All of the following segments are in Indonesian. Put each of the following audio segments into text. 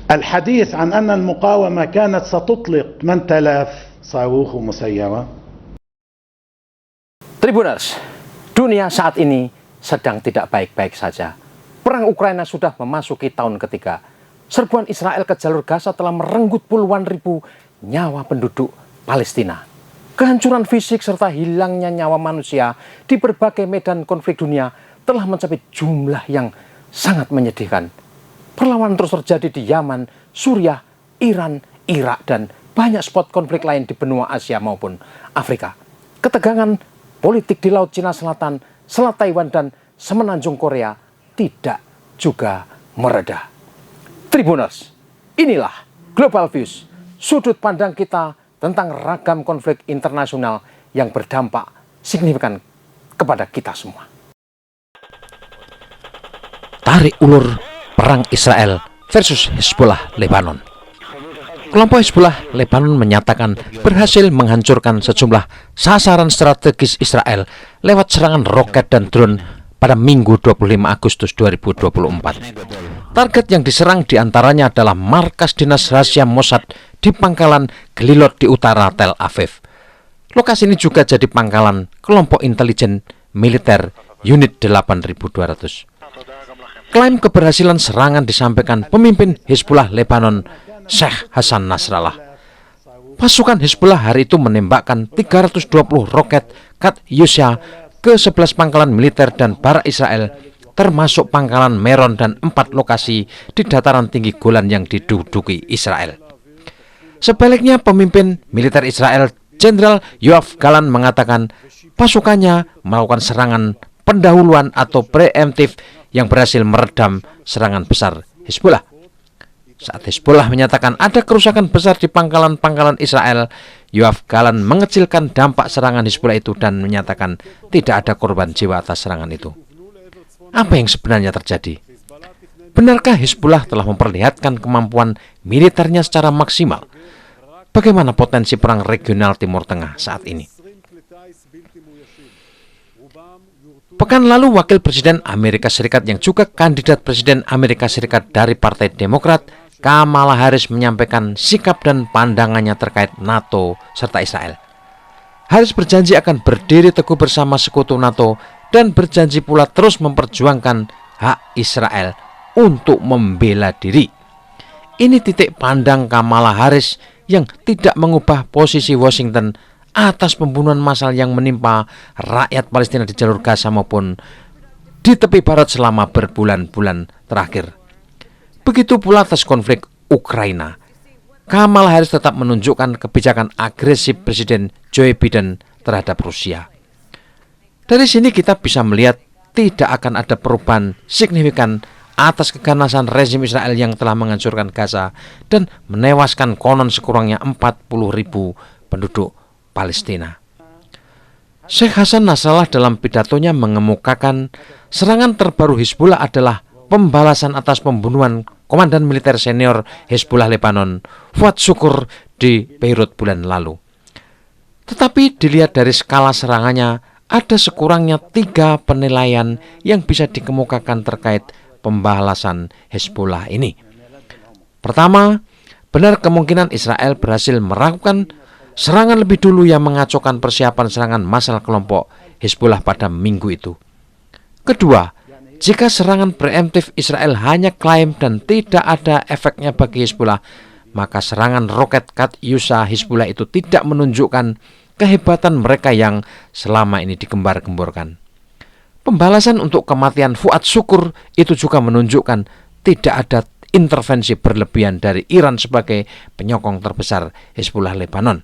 الحديث عن أن المقاومة كانت ستطلق من تلاف صاروخ مسيرة. Tribuners, dunia saat ini sedang tidak baik-baik saja. Perang Ukraina sudah memasuki tahun ketiga. Serbuan Israel ke jalur Gaza telah merenggut puluhan ribu nyawa penduduk Palestina. Kehancuran fisik serta hilangnya nyawa manusia di berbagai medan konflik dunia telah mencapai jumlah yang sangat menyedihkan. Perlawanan terus terjadi di Yaman, Suriah, Iran, Irak, dan banyak spot konflik lain di benua Asia maupun Afrika. Ketegangan politik di Laut Cina Selatan, Selat Taiwan, dan Semenanjung Korea tidak juga mereda. Tribuners, inilah Global Views, sudut pandang kita tentang ragam konflik internasional yang berdampak signifikan kepada kita semua. Tarik ulur perang Israel versus Hezbollah Lebanon. Kelompok Hezbollah Lebanon menyatakan berhasil menghancurkan sejumlah sasaran strategis Israel lewat serangan roket dan drone pada Minggu 25 Agustus 2024. Target yang diserang diantaranya adalah markas dinas rahasia Mossad di pangkalan Glilot di utara Tel Aviv. Lokasi ini juga jadi pangkalan kelompok intelijen militer Unit 8200. Klaim keberhasilan serangan disampaikan pemimpin Hezbollah Lebanon, Sheikh Hassan Nasrallah. Pasukan Hezbollah hari itu menembakkan 320 roket Katyusha ke 11 pangkalan militer dan barak Israel, termasuk pangkalan Meron dan 4 lokasi di dataran tinggi Golan yang diduduki Israel. Sebaliknya, pemimpin militer Israel, Jenderal Yoav Galan, mengatakan pasukannya melakukan serangan pendahuluan atau preemptif yang berhasil meredam serangan besar Hezbollah. Saat Hezbollah menyatakan ada kerusakan besar di pangkalan-pangkalan Israel, Yoav Galan mengecilkan dampak serangan Hezbollah itu dan menyatakan tidak ada korban jiwa atas serangan itu. Apa yang sebenarnya terjadi? Benarkah Hezbollah telah memperlihatkan kemampuan militernya secara maksimal? Bagaimana potensi perang regional Timur Tengah saat ini? Pekan lalu, Wakil Presiden Amerika Serikat yang juga kandidat Presiden Amerika Serikat dari Partai Demokrat, Kamala Harris, menyampaikan sikap dan pandangannya terkait NATO serta Israel. Harris berjanji akan berdiri teguh bersama sekutu NATO dan berjanji pula terus memperjuangkan hak Israel untuk membela diri. Ini titik pandang Kamala Harris yang tidak mengubah posisi Washington atas pembunuhan massal yang menimpa rakyat Palestina di jalur Gaza maupun di tepi barat selama berbulan-bulan terakhir. Begitu pula atas konflik Ukraina. Kamala Harris tetap menunjukkan kebijakan agresif Presiden Joe Biden terhadap Rusia. Dari sini kita bisa melihat tidak akan ada perubahan signifikan atas keganasan rezim Israel yang telah menghancurkan Gaza dan menewaskan konon sekurangnya 40.000 penduduk Palestina. Sheikh Hassan Nasrallah dalam pidatonya mengemukakan serangan terbaru Hezbollah adalah pembalasan atas pembunuhan komandan militer senior Hezbollah Lebanon, Fuad Shukr, di Beirut bulan lalu. Tetapi dilihat dari skala serangannya, ada sekurangnya 3 penilaian yang bisa dikemukakan terkait pembalasan Hezbollah ini. Pertama, benar kemungkinan Israel berhasil melakukan serangan lebih dulu yang mengacaukan persiapan serangan massal kelompok Hezbollah pada minggu itu. Kedua, jika serangan preemptif Israel hanya klaim dan tidak ada efeknya bagi Hezbollah, maka serangan roket Katyusha Hezbollah itu tidak menunjukkan kehebatan mereka yang selama ini digembar-gemborkan. Pembalasan untuk kematian Fuad Shukr itu juga menunjukkan tidak ada intervensi berlebihan dari Iran sebagai penyokong terbesar Hezbollah Lebanon.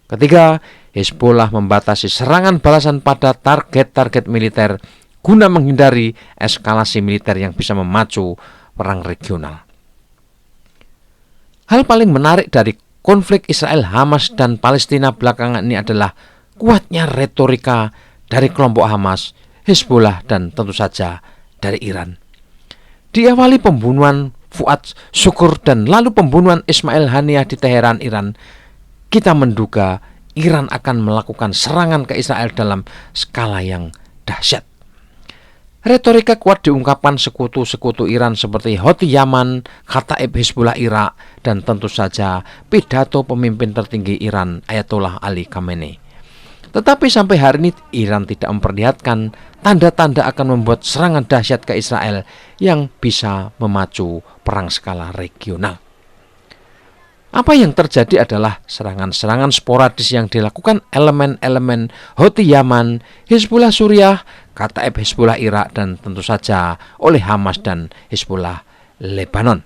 Ketiga, Hezbollah membatasi serangan balasan pada target-target militer guna menghindari eskalasi militer yang bisa memacu perang regional. Hal paling menarik dari konflik Israel, Hamas, dan Palestina belakangan ini adalah kuatnya retorika dari kelompok Hamas, Hezbollah, dan tentu saja dari Iran. Diawali pembunuhan Fuad Shukr dan lalu pembunuhan Ismail Haniyeh di Teheran, Iran, kita menduga Iran akan melakukan serangan ke Israel dalam skala yang dahsyat. Retorika kuat diungkapkan sekutu-sekutu Iran seperti Houthi Yaman, Kataib Hizbullah Irak, dan tentu saja pidato pemimpin tertinggi Iran Ayatollah Ali Khamenei. Tetapi sampai hari ini Iran tidak memperlihatkan tanda-tanda akan membuat serangan dahsyat ke Israel yang bisa memacu perang skala regional. Apa yang terjadi adalah serangan-serangan sporadis yang dilakukan elemen-elemen Houthi Yaman, Hizbullah Suriah, Kataib Hizbullah Irak, dan tentu saja oleh Hamas dan Hizbullah Lebanon.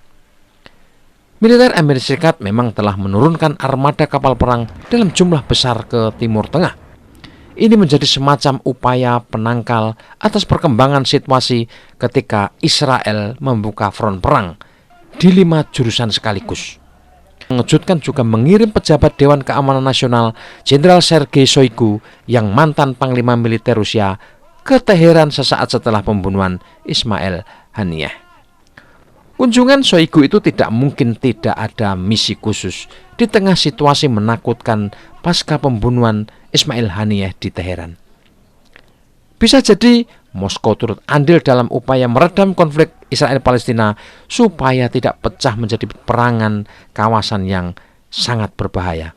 Militer Amerika Serikat memang telah menurunkan armada kapal perang dalam jumlah besar ke Timur Tengah. Ini menjadi semacam upaya penangkal atas perkembangan situasi ketika Israel membuka front perang di 5 jurusan sekaligus. Mengejutkan juga mengirim pejabat Dewan Keamanan Nasional Jenderal Sergei Shoigu yang mantan Panglima Militer Rusia ke Teheran sesaat setelah pembunuhan Ismail Haniyeh. Kunjungan Shoigu itu tidak mungkin tidak ada misi khusus di tengah situasi menakutkan pasca pembunuhan Ismail Haniyeh di Teheran. Bisa jadi Moskow turut andil dalam upaya meredam konflik Israel-Palestina supaya tidak pecah menjadi perangan kawasan yang sangat berbahaya.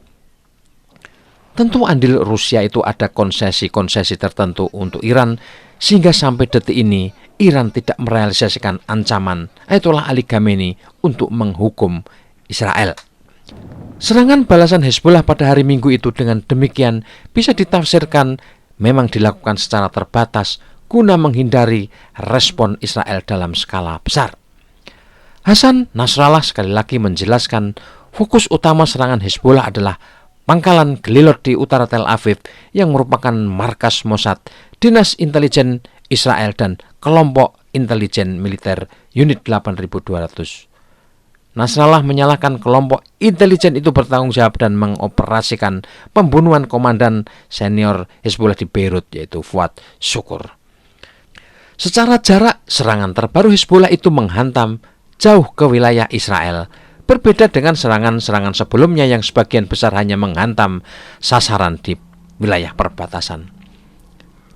Tentu andil Rusia itu ada konsesi-konsesi tertentu untuk Iran, sehingga sampai detik ini Iran tidak merealisasikan ancaman Ayatollah Ali Khamenei untuk menghukum Israel. Serangan balasan Hezbollah pada hari Minggu itu dengan demikian bisa ditafsirkan memang dilakukan secara terbatas guna menghindari respon Israel dalam skala besar. Hasan Nasrallah sekali lagi menjelaskan fokus utama serangan Hezbollah adalah pangkalan Gelilot di utara Tel Aviv yang merupakan markas Mossad, Dinas Intelijen Israel, dan kelompok intelijen militer Unit 8200. Nasrallah menyalahkan kelompok intelijen itu bertanggung jawab dan mengoperasikan pembunuhan komandan senior Hezbollah di Beirut, yaitu Fuad Shukr. Secara jarak, serangan terbaru Hezbollah itu menghantam jauh ke wilayah Israel, berbeda dengan serangan-serangan sebelumnya yang sebagian besar hanya menghantam sasaran di wilayah perbatasan.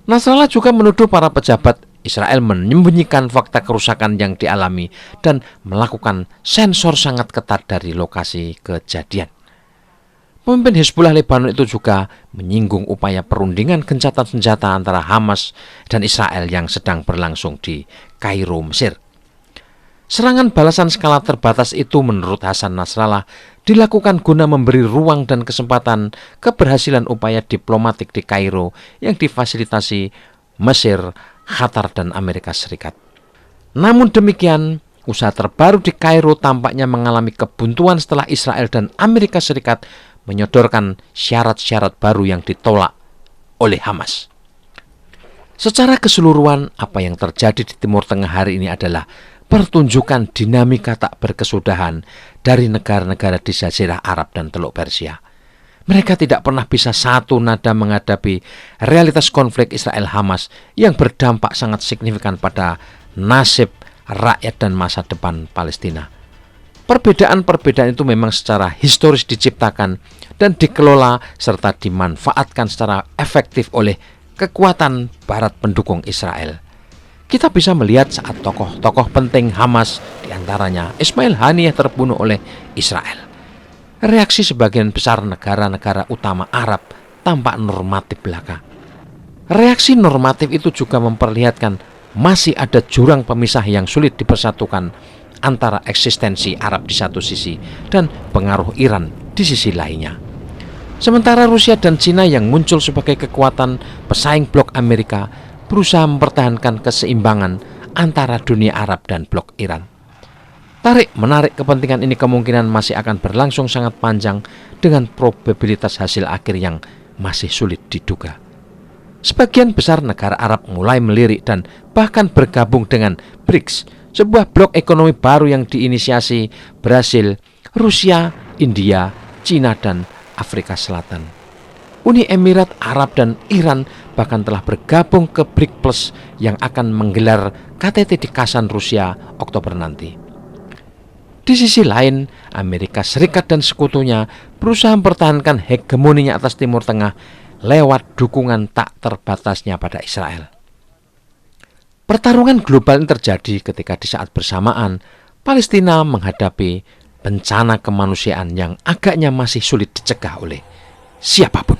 Nasrallah juga menuduh para pejabat Israel menyembunyikan fakta kerusakan yang dialami dan melakukan sensor sangat ketat dari lokasi kejadian. Pemimpin Hizbullah Lebanon itu juga menyinggung upaya perundingan gencatan senjata antara Hamas dan Israel yang sedang berlangsung di Kairo, Mesir. Serangan balasan skala terbatas itu menurut Hasan Nasrallah dilakukan guna memberi ruang dan kesempatan keberhasilan upaya diplomatik di Kairo yang difasilitasi Mesir, Qatar, dan Amerika Serikat. Namun demikian, usaha terbaru di Kairo tampaknya mengalami kebuntuan setelah Israel dan Amerika Serikat menyodorkan syarat-syarat baru yang ditolak oleh Hamas. Secara keseluruhan, apa yang terjadi di Timur Tengah hari ini adalah pertunjukan dinamika tak berkesudahan dari negara-negara di Jazirah Arab dan Teluk Persia. Mereka tidak pernah bisa satu nada menghadapi realitas konflik Israel-Hamas yang berdampak sangat signifikan pada nasib rakyat dan masa depan Palestina. Perbedaan-perbedaan itu memang secara historis diciptakan dan dikelola serta dimanfaatkan secara efektif oleh kekuatan Barat pendukung Israel. Kita bisa melihat saat tokoh-tokoh penting Hamas, diantaranya Ismail Haniyeh, terbunuh oleh Israel. Reaksi sebagian besar negara-negara utama Arab tampak normatif belaka. Reaksi normatif itu juga memperlihatkan masih ada jurang pemisah yang sulit dipersatukan antara eksistensi Arab di satu sisi dan pengaruh Iran di sisi lainnya. Sementara Rusia dan Cina yang muncul sebagai kekuatan pesaing blok Amerika berusaha mempertahankan keseimbangan antara dunia Arab dan blok Iran. Tarik-menarik kepentingan ini kemungkinan masih akan berlangsung sangat panjang dengan probabilitas hasil akhir yang masih sulit diduga. Sebagian besar negara Arab mulai melirik dan bahkan bergabung dengan BRICS, sebuah blok ekonomi baru yang diinisiasi Brasil, Rusia, India, Cina, dan Afrika Selatan. Uni Emirat Arab dan Iran bahkan telah bergabung ke BRIC Plus yang akan menggelar KTT di Kazan, Rusia, Oktober nanti. Di sisi lain, Amerika Serikat dan sekutunya berusaha mempertahankan hegemoninya atas Timur Tengah lewat dukungan tak terbatasnya pada Israel. Pertarungan global ini terjadi ketika di saat bersamaan Palestina menghadapi bencana kemanusiaan yang agaknya masih sulit dicegah oleh siapapun.